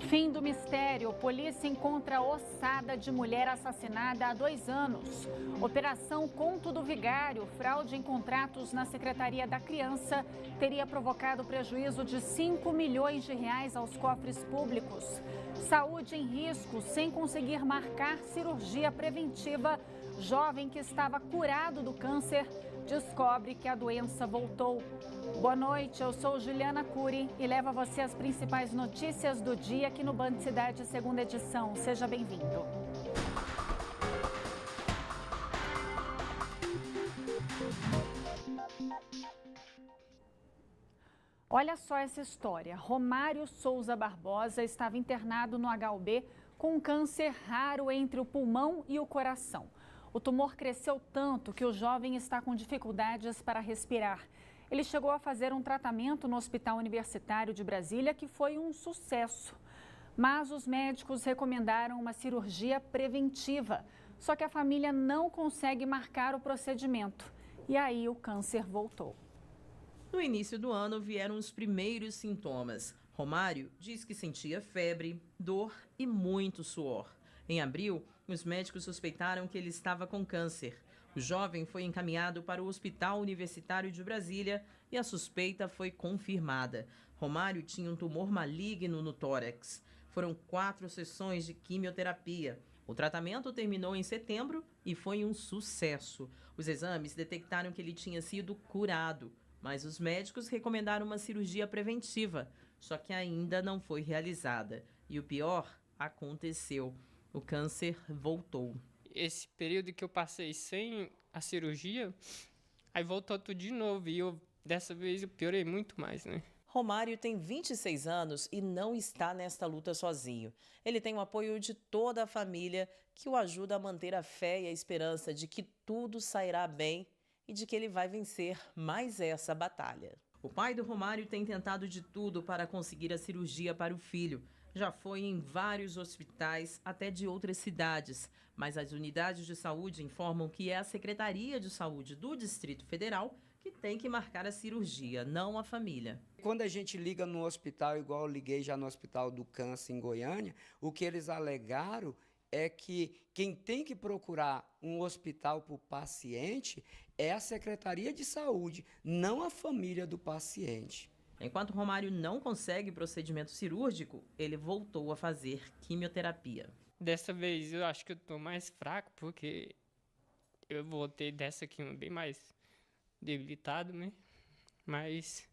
Fim do mistério. Polícia encontra ossada de mulher assassinada há 2 anos. Operação Conto do Vigário, fraude em contratos na Secretaria da Criança, teria provocado prejuízo de 5 milhões de reais aos cofres públicos. Saúde em risco, sem conseguir marcar cirurgia preventiva. Jovem que estava curado do câncer descobre que a doença voltou. Boa noite, eu sou Juliana Cury e levo a você as principais notícias do dia aqui no Band Cidade, segunda edição. Seja bem-vindo. Olha só essa história. Romário Souza Barbosa estava internado no HUB com um câncer raro entre o pulmão e o coração. O tumor cresceu tanto que o jovem está com dificuldades para respirar. Ele chegou a fazer um tratamento no Hospital Universitário de Brasília, que foi um sucesso. Mas os médicos recomendaram uma cirurgia preventiva. Só que a família não consegue marcar o procedimento. E aí o câncer voltou. No início do ano vieram os primeiros sintomas. Romário diz que sentia febre, dor e muito suor. Em abril, os médicos suspeitaram que ele estava com câncer. O jovem foi encaminhado para o Hospital Universitário de Brasília e a suspeita foi confirmada. Romário tinha um tumor maligno no tórax. Foram 4 sessões de quimioterapia. O tratamento terminou em setembro e foi um sucesso. Os exames detectaram que ele tinha sido curado, mas os médicos recomendaram uma cirurgia preventiva, só que ainda não foi realizada. E o pior aconteceu. O câncer voltou. Esse período que eu passei sem a cirurgia, aí voltou tudo de novo e dessa vez eu piorei muito mais, né? Romário tem 26 anos e não está nesta luta sozinho. Ele tem o apoio de toda a família que o ajuda a manter a fé e a esperança de que tudo sairá bem e de que ele vai vencer mais essa batalha. O pai do Romário tem tentado de tudo para conseguir a cirurgia para o filho. Já foi em vários hospitais, até de outras cidades, mas as unidades de saúde informam que é a Secretaria de Saúde do Distrito Federal que tem que marcar a cirurgia, não a família. Quando a gente liga no hospital, igual eu liguei já no Hospital do Câncer em Goiânia, o que eles alegaram é que quem tem que procurar um hospital para o paciente é a Secretaria de Saúde, não a família do paciente. Enquanto Romário não consegue procedimento cirúrgico, ele voltou a fazer quimioterapia. Dessa vez eu acho que eu tô mais fraco, porque eu voltei dessa quimio bem mais debilitado, né? Mas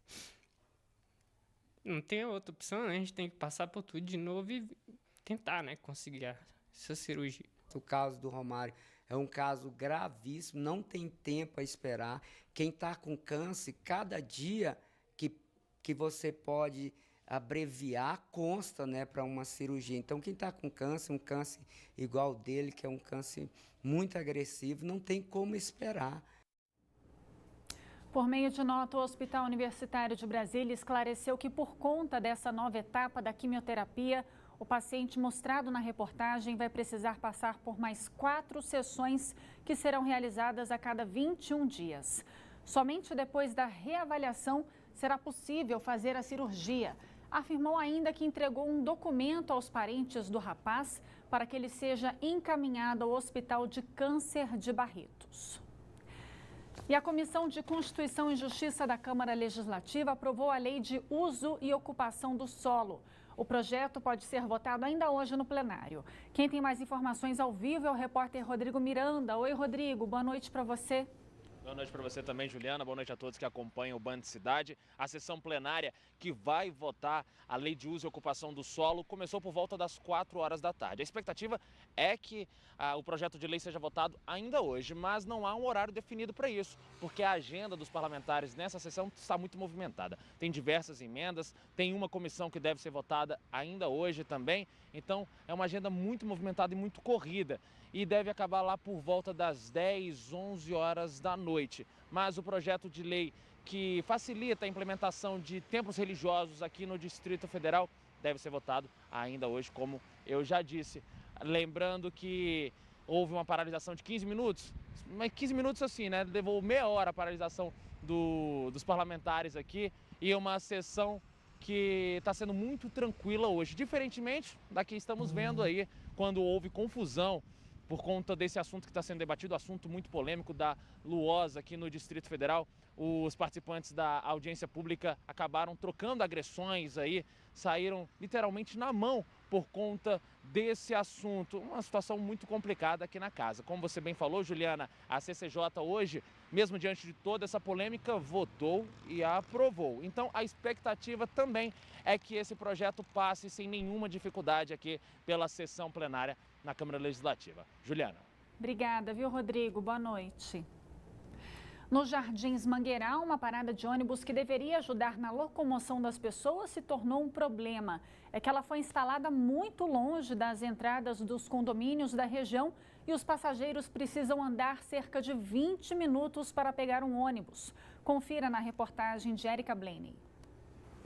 não tem outra opção, né? A gente tem que passar por tudo de novo e tentar, né, conseguir essa cirurgia. O caso do Romário é um caso gravíssimo, não tem tempo a esperar. Quem está com câncer, cada dia que você pode abreviar consta, né, para uma cirurgia. Então, quem está com câncer, um câncer igual dele, que é um câncer muito agressivo, não tem como esperar. Por meio de nota, o Hospital Universitário de Brasília esclareceu que, por conta dessa nova etapa da quimioterapia, o paciente mostrado na reportagem vai precisar passar por mais 4 sessões que serão realizadas a cada 21 dias. Somente depois da reavaliação será possível fazer a cirurgia. Afirmou ainda que entregou um documento aos parentes do rapaz para que ele seja encaminhado ao Hospital de Câncer de Barretos. E a Comissão de Constituição e Justiça da Câmara Legislativa aprovou a Lei de Uso e Ocupação do Solo. O projeto pode ser votado ainda hoje no plenário. Quem tem mais informações ao vivo é o repórter Rodrigo Miranda. Oi, Rodrigo, boa noite para você. Boa noite para você também, Juliana. Boa noite a todos que acompanham o Band Cidade. A sessão plenária que vai votar a Lei de Uso e Ocupação do Solo começou por volta das 4 horas da tarde. A expectativa é que o projeto de lei seja votado ainda hoje, mas não há um horário definido para isso, porque a agenda dos parlamentares nessa sessão está muito movimentada. Tem diversas emendas, tem uma comissão que deve ser votada ainda hoje também, então é uma agenda muito movimentada e muito corrida. E deve acabar lá por volta das 10, 11 horas da noite. Mas o projeto de lei que facilita a implementação de templos religiosos aqui no Distrito Federal deve ser votado ainda hoje, como eu já disse. Lembrando que houve uma paralisação de 15 minutos, mas 15 minutos assim, né? Levou meia hora a paralisação dos parlamentares aqui e uma sessão que está sendo muito tranquila hoje, diferentemente da que estamos vendo aí quando houve confusão por conta desse assunto que está sendo debatido, assunto muito polêmico da Luosa aqui no Distrito Federal. Os participantes da audiência pública acabaram trocando agressões aí, saíram literalmente na mão por conta desse assunto. Uma situação muito complicada aqui na casa. Como você bem falou, Juliana, a CCJ hoje, mesmo diante de toda essa polêmica, votou e aprovou. Então, a expectativa também é que esse projeto passe sem nenhuma dificuldade aqui pela sessão plenária na Câmara Legislativa. Juliana. Obrigada, viu, Rodrigo? Boa noite. No Jardins Mangueiral, uma parada de ônibus que deveria ajudar na locomoção das pessoas se tornou um problema. É que ela foi instalada muito longe das entradas dos condomínios da região e os passageiros precisam andar cerca de 20 minutos para pegar um ônibus. Confira na reportagem de Érica Blaney.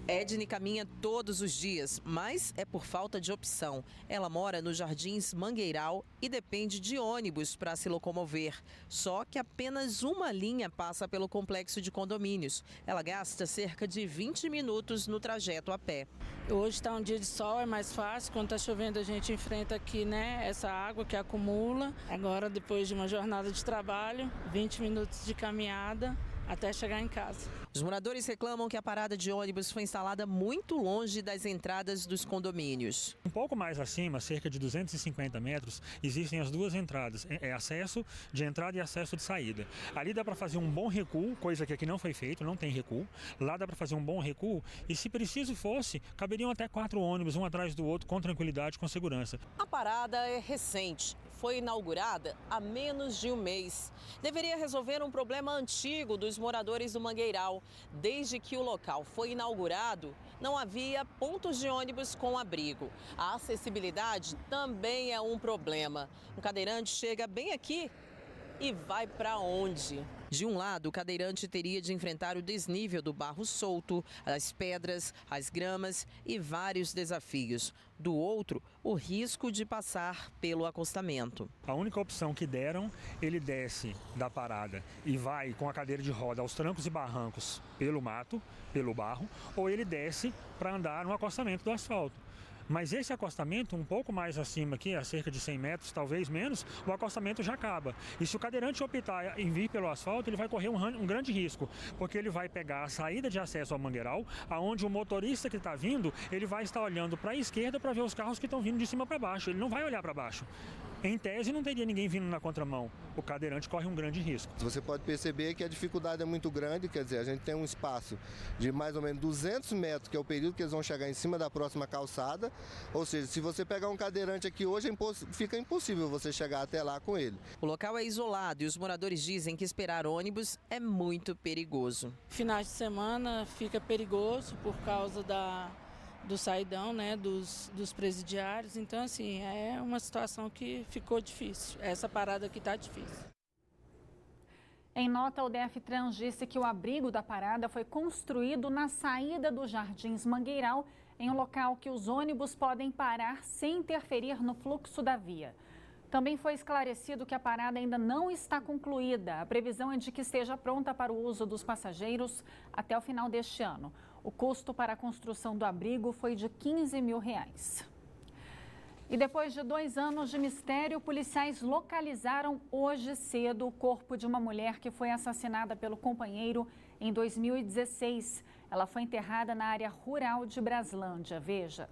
Edne caminha todos os dias, mas é por falta de opção. Ela mora no Jardins Mangueiral e depende de ônibus para se locomover. Só que apenas uma linha passa pelo complexo de condomínios. Ela gasta cerca de 20 minutos no trajeto a pé. Hoje está um dia de sol, é mais fácil. Quando está chovendo, a gente enfrenta aqui, né, essa água que acumula. Agora, depois de uma jornada de trabalho, 20 minutos de caminhada até chegar em casa. Os moradores reclamam que a parada de ônibus foi instalada muito longe das entradas dos condomínios. Um pouco mais acima, cerca de 250 metros, existem as duas entradas. É acesso de entrada e acesso de saída. Ali dá para fazer um bom recuo, coisa que aqui não foi feito, não tem recuo. Lá dá para fazer um bom recuo e, se preciso fosse, caberiam até 4 ônibus, um atrás do outro, com tranquilidade, com segurança. A parada é recente. Foi inaugurada há menos de um mês. Deveria resolver um problema antigo dos moradores do Mangueiral. Desde que o local foi inaugurado, não havia pontos de ônibus com abrigo. A acessibilidade também é um problema. Um cadeirante chega bem aqui e vai para onde? De um lado, o cadeirante teria de enfrentar o desnível do barro solto, as pedras, as gramas e vários desafios. Do outro, o risco de passar pelo acostamento. A única opção que deram, ele desce da parada e vai com a cadeira de roda aos trancos e barrancos pelo mato, pelo barro, ou ele desce para andar no acostamento do asfalto. Mas esse acostamento, um pouco mais acima aqui, a cerca de 100 metros, talvez menos, o acostamento já acaba. E se o cadeirante optar em vir pelo asfalto, ele vai correr um grande risco, porque ele vai pegar a saída de acesso ao Mangueiral, aonde o motorista que está vindo, ele vai estar olhando para a esquerda para ver os carros que estão vindo de cima para baixo. Ele não vai olhar para baixo. Em tese, não teria ninguém vindo na contramão. O cadeirante corre um grande risco. Você pode perceber que a dificuldade é muito grande, quer dizer, a gente tem um espaço de mais ou menos 200 metros, que é o período que eles vão chegar em cima da próxima calçada. Ou seja, se você pegar um cadeirante aqui hoje, fica impossível você chegar até lá com ele. O local é isolado e os moradores dizem que esperar ônibus é muito perigoso. Finais de semana fica perigoso por causa do saidão, né, dos presidiários. Então, assim, é uma situação que ficou difícil. Essa parada aqui está difícil. Em nota, o DFTrans disse que o abrigo da parada foi construído na saída do Jardins Mangueiral, em um local que os ônibus podem parar sem interferir no fluxo da via. Também foi esclarecido que a parada ainda não está concluída. A previsão é de que esteja pronta para o uso dos passageiros até o final deste ano. O custo para a construção do abrigo foi de R$15 mil. E depois de 2 anos de mistério, policiais localizaram hoje cedo o corpo de uma mulher que foi assassinada pelo companheiro em 2016. Ela foi enterrada na área rural de Braslândia. Veja.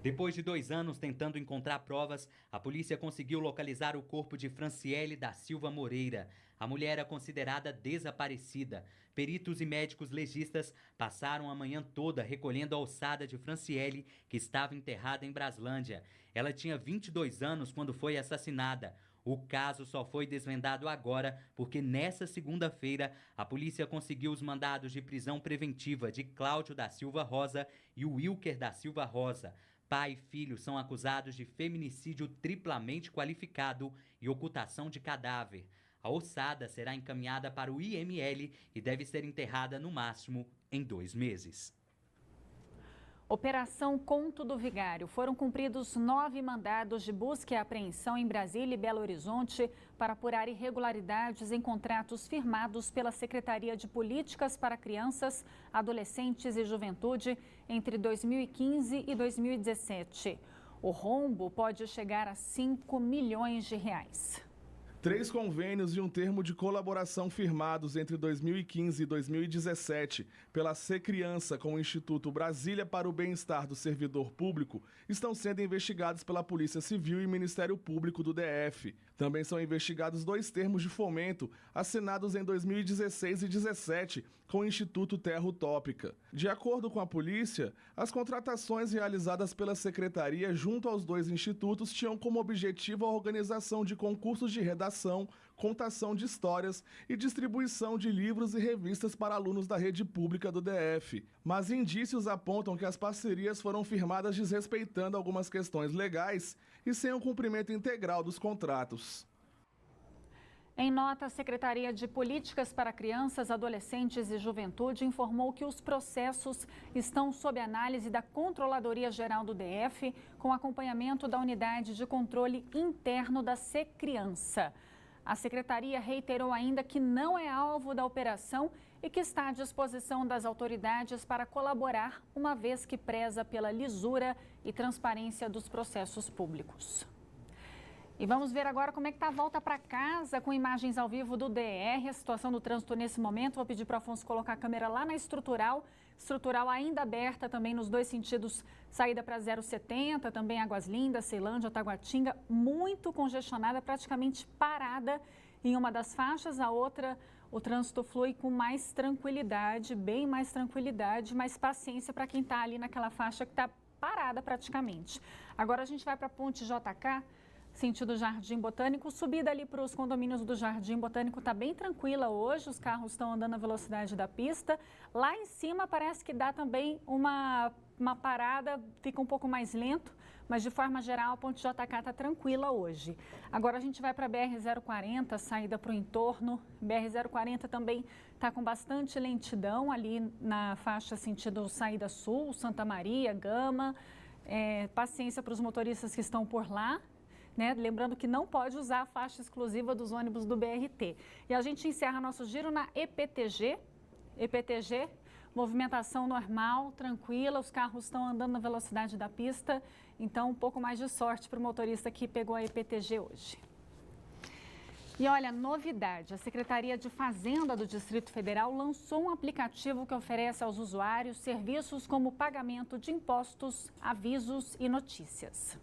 Depois de 2 anos tentando encontrar provas, a polícia conseguiu localizar o corpo de Franciele da Silva Moreira. A mulher é considerada desaparecida. Peritos e médicos legistas passaram a manhã toda recolhendo a ossada de Franciele, que estava enterrada em Braslândia. Ela tinha 22 anos quando foi assassinada. O caso só foi desvendado agora porque nessa segunda-feira a polícia conseguiu os mandados de prisão preventiva de Cláudio da Silva Rosa e Wilker da Silva Rosa. Pai e filho são acusados de feminicídio triplamente qualificado e ocultação de cadáver. A ossada será encaminhada para o IML e deve ser enterrada no máximo em 2 meses. Operação Conto do Vigário. Foram cumpridos 9 mandados de busca e apreensão em Brasília e Belo Horizonte para apurar irregularidades em contratos firmados pela Secretaria de Políticas para Crianças, Adolescentes e Juventude entre 2015 e 2017. O rombo pode chegar a 5 milhões de reais. 3 convênios e um termo de colaboração firmados entre 2015 e 2017 pela Criança com o Instituto Brasília para o Bem-Estar do Servidor Público estão sendo investigados pela Polícia Civil e Ministério Público do DF. Também são investigados 2 termos de fomento assinados em 2016 e 2017 com o Instituto Terra Utópica. De acordo com a polícia, as contratações realizadas pela Secretaria junto aos 2 institutos tinham como objetivo a organização de concursos de redação, contação de histórias e distribuição de livros e revistas para alunos da rede pública do DF. Mas indícios apontam que as parcerias foram firmadas desrespeitando algumas questões legais e sem o cumprimento integral dos contratos. Em nota, a Secretaria de Políticas para Crianças, Adolescentes e Juventude informou que os processos estão sob análise da Controladoria Geral do DF, com acompanhamento da Unidade de Controle Interno da Criança. A Secretaria reiterou ainda que não é alvo da operação e que está à disposição das autoridades para colaborar, uma vez que preza pela lisura e transparência dos processos públicos. E vamos ver agora como é que está a volta para casa com imagens ao vivo do DR, a situação do trânsito nesse momento. Vou pedir para o Afonso colocar a câmera lá na estrutural ainda aberta também nos 2 sentidos, saída para 070, também Águas Lindas, Ceilândia, Taguatinga, muito congestionada, praticamente parada em uma das faixas, a outra o trânsito flui com mais tranquilidade, bem mais tranquilidade, mais paciência para quem está ali naquela faixa que está parada praticamente. Agora a gente vai para a Ponte JK, sentido Jardim Botânico, subida ali para os condomínios do Jardim Botânico está bem tranquila hoje, os carros estão andando na velocidade da pista. Lá em cima parece que dá também uma parada, fica um pouco mais lento, mas de forma geral a Ponte JK está tranquila hoje. Agora a gente vai para a BR-040, saída para o entorno. BR-040 também está com bastante lentidão ali na faixa sentido saída sul, Santa Maria, Gama. Paciência para os motoristas que estão por lá. Lembrando que não pode usar a faixa exclusiva dos ônibus do BRT. E a gente encerra nosso giro na EPTG, movimentação normal, tranquila, os carros estão andando na velocidade da pista, então um pouco mais de sorte para o motorista que pegou a EPTG hoje. E olha, novidade, a Secretaria de Fazenda do Distrito Federal lançou um aplicativo que oferece aos usuários serviços como pagamento de impostos, avisos e notícias.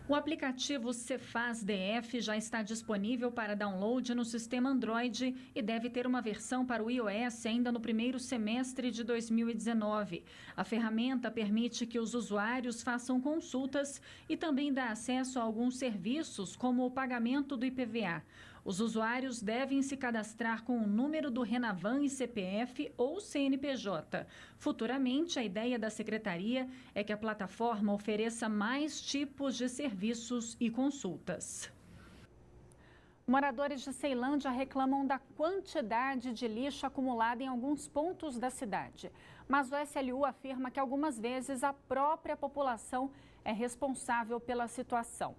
O aplicativo Cefaz DF já está disponível para download no sistema Android e deve ter uma versão para o iOS ainda no primeiro semestre de 2019. A ferramenta permite que os usuários façam consultas e também dá acesso a alguns serviços, como o pagamento do IPVA. Os usuários devem se cadastrar com o número do Renavan e CPF ou CNPJ. Futuramente, a ideia da Secretaria é que a plataforma ofereça mais tipos de serviços e consultas. Moradores de Ceilândia reclamam da quantidade de lixo acumulada em alguns pontos da cidade. Mas o SLU afirma que algumas vezes a própria população é responsável pela situação.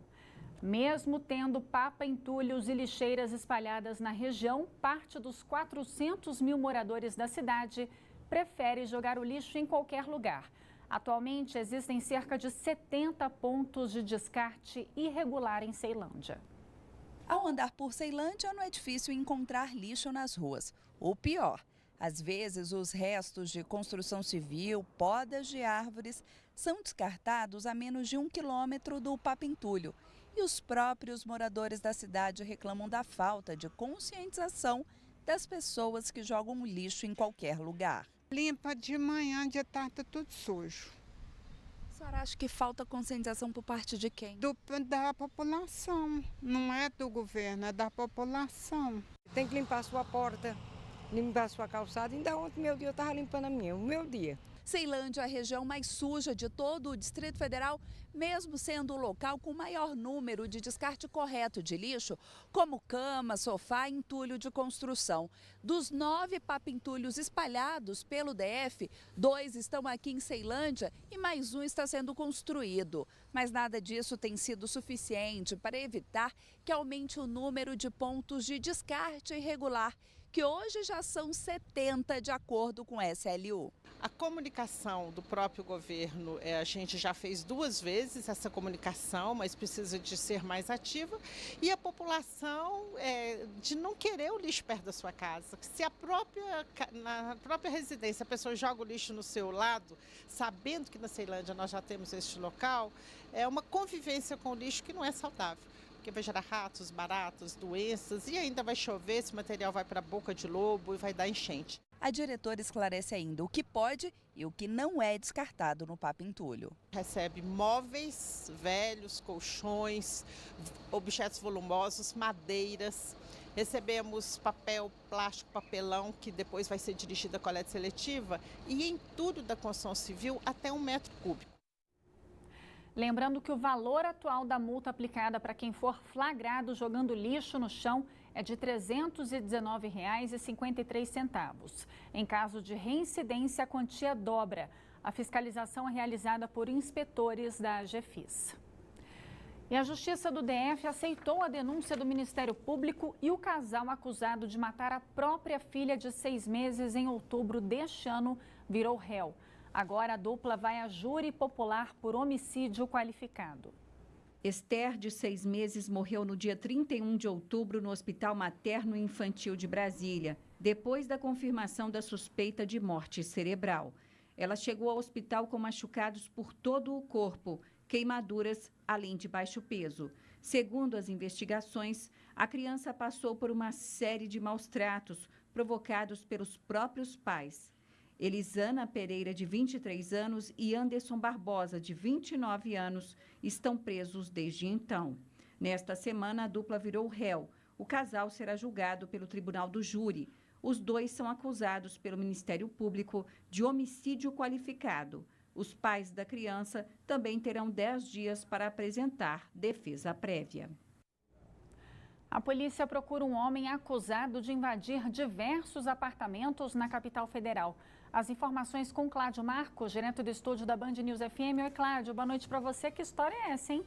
Mesmo tendo papa, entulhos e lixeiras espalhadas na região, parte dos 400 mil moradores da cidade prefere jogar o lixo em qualquer lugar. Atualmente, existem cerca de 70 pontos de descarte irregular em Ceilândia. Ao andar por Ceilândia, não é difícil encontrar lixo nas ruas. Ou pior, às vezes os restos de construção civil, podas de árvores, são descartados a menos de 1 quilômetro do papa entulho. E os próprios moradores da cidade reclamam da falta de conscientização das pessoas que jogam lixo em qualquer lugar. Limpa de manhã, de tarde, tá tudo sujo. A senhora acha que falta conscientização por parte de quem? Da população, não é do governo, é da população. Tem que limpar a sua porta, limpar a sua calçada. Ainda ontem, meu dia, eu estava limpando a minha, o meu dia. Ceilândia é a região mais suja de todo o Distrito Federal, mesmo sendo o local com maior número de descarte correto de lixo, como cama, sofá e entulho de construção. Dos 9 papentulhos espalhados pelo DF, 2 estão aqui em Ceilândia e mais um está sendo construído. Mas nada disso tem sido suficiente para evitar que aumente o número de pontos de descarte irregular, que hoje já são 70 de acordo com o SLU. A comunicação do próprio governo, a gente já fez 2 vezes essa comunicação, mas precisa de ser mais ativa. E a população de não querer o lixo perto da sua casa. Se na própria residência a pessoa joga o lixo no seu lado, sabendo que na Ceilândia nós já temos este local, é uma convivência com o lixo que não é saudável. Porque vai gerar ratos, baratas, doenças e ainda vai chover, esse material vai para a boca de lobo e vai dar enchente. A diretora esclarece ainda o que pode e o que não é descartado no papentulho. Recebe móveis velhos, colchões, objetos volumosos, madeiras. Recebemos papel, plástico, papelão, que depois vai ser dirigido à coleta seletiva. E em tudo da construção civil, até 1 metro cúbico. Lembrando que o valor atual da multa aplicada para quem for flagrado jogando lixo no chão é de R$ 319,53. Em caso de reincidência, a quantia dobra. A fiscalização é realizada por inspetores da AGFIS. E a Justiça do DF aceitou a denúncia do Ministério Público e o casal acusado de matar a própria filha de 6 meses em outubro deste ano virou réu. Agora a dupla vai a júri popular por homicídio qualificado. Esther, de 6 meses, morreu no dia 31 de outubro no Hospital Materno e Infantil de Brasília, depois da confirmação da suspeita de morte cerebral. Ela chegou ao hospital com machucados por todo o corpo, queimaduras, além de baixo peso. Segundo as investigações, a criança passou por uma série de maus-tratos provocados pelos próprios pais. Elisana Pereira, de 23 anos, e Anderson Barbosa, de 29 anos, estão presos desde então. Nesta semana, a dupla virou réu. O casal será julgado pelo Tribunal do Júri. Os 2 são acusados pelo Ministério Público de homicídio qualificado. Os pais da criança também terão 10 dias para apresentar defesa prévia. A polícia procura um homem acusado de invadir diversos apartamentos na capital federal. As informações com Cláudio Marcos, direto do estúdio da Band News FM. Oi, Cláudio, boa noite para você. Que história é essa, hein?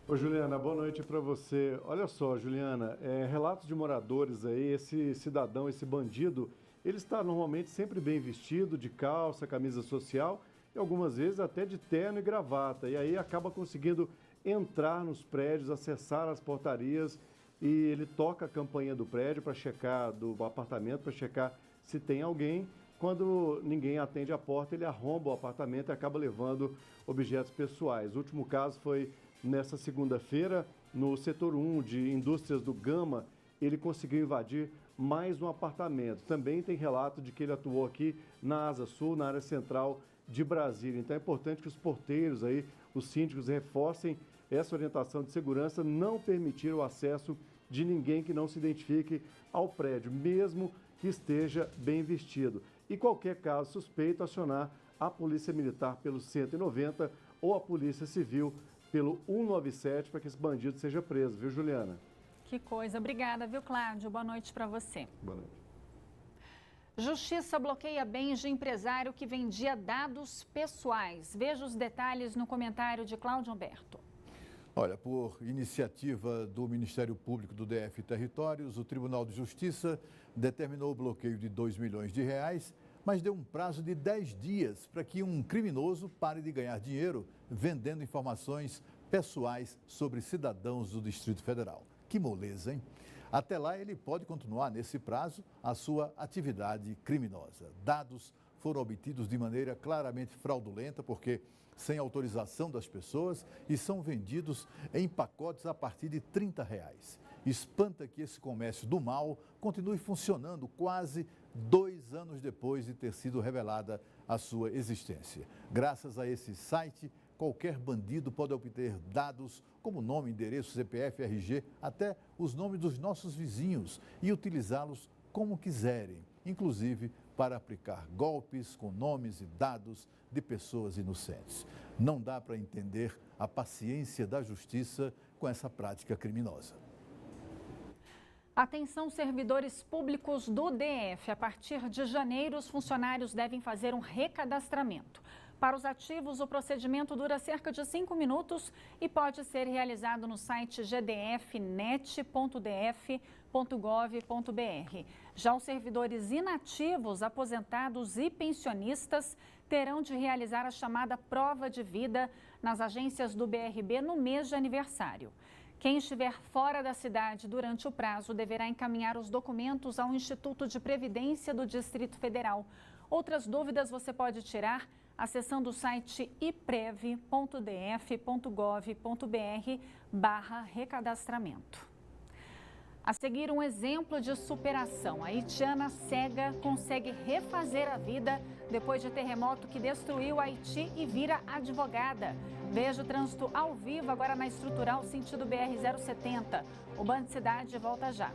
Oi, Juliana, boa noite para você. Olha só, Juliana, relatos de moradores aí, esse cidadão, esse bandido, ele está normalmente sempre bem vestido, de calça, camisa social e algumas vezes até de terno e gravata. E aí acaba conseguindo entrar nos prédios, acessar as portarias e ele toca a campainha do prédio para checar, do apartamento, para checar se tem alguém. Quando ninguém atende a porta, ele arromba o apartamento e acaba levando objetos pessoais. O último caso foi nessa segunda-feira, no setor 1 de indústrias do Gama, ele conseguiu invadir mais um apartamento. Também tem relato de que ele atuou aqui na Asa Sul, na área central de Brasília. Então é importante que os porteiros aí, os síndicos, reforcem essa orientação de segurança, não permitir o acesso de ninguém que não se identifique ao prédio, mesmo que esteja bem vestido. E qualquer caso suspeito, acionar a Polícia Militar pelo 190 ou a Polícia Civil pelo 197 para que esse bandido seja preso, viu, Juliana? Que coisa. Obrigada, viu, Cláudio? Boa noite para você. Boa noite. Justiça bloqueia bens de empresário que vendia dados pessoais. Veja os detalhes no comentário de Cláudio Humberto. Olha, por iniciativa do Ministério Público do DF Territórios, o Tribunal de Justiça determinou o bloqueio de R$2 milhões, mas deu um prazo de 10 dias para que um criminoso pare de ganhar dinheiro vendendo informações pessoais sobre cidadãos do Distrito Federal. Que moleza, hein? Até lá, ele pode continuar, nesse prazo, a sua atividade criminosa. Dados foram obtidos de maneira claramente fraudulenta, porque sem autorização das pessoas e são vendidos em pacotes a partir de R$30. Espanta que esse comércio do mal continue funcionando quase 2 anos depois de ter sido revelada a sua existência. Graças a esse site, qualquer bandido pode obter dados como nome, endereço, CPF, RG, até os nomes dos nossos vizinhos e utilizá-los como quiserem, inclusive para aplicar golpes com nomes e dados de pessoas inocentes. Não dá para entender a paciência da justiça com essa prática criminosa. Atenção, servidores públicos do DF. A partir de janeiro, os funcionários devem fazer um recadastramento. Para os ativos, o procedimento dura cerca de 5 minutos e pode ser realizado no site gdfnet.df.gov.br. Já os servidores inativos, aposentados e pensionistas terão de realizar a chamada prova de vida nas agências do BRB no mês de aniversário. Quem estiver fora da cidade durante o prazo deverá encaminhar os documentos ao Instituto de Previdência do Distrito Federal. Outras dúvidas você pode tirar acessando o site iprev.df.gov.br/recadastramento. A seguir, um exemplo de superação. A haitiana cega consegue refazer a vida depois de terremoto que destruiu Haiti e vira advogada. Veja o trânsito ao vivo agora na Estrutural, sentido BR-070. O Band Cidade volta já.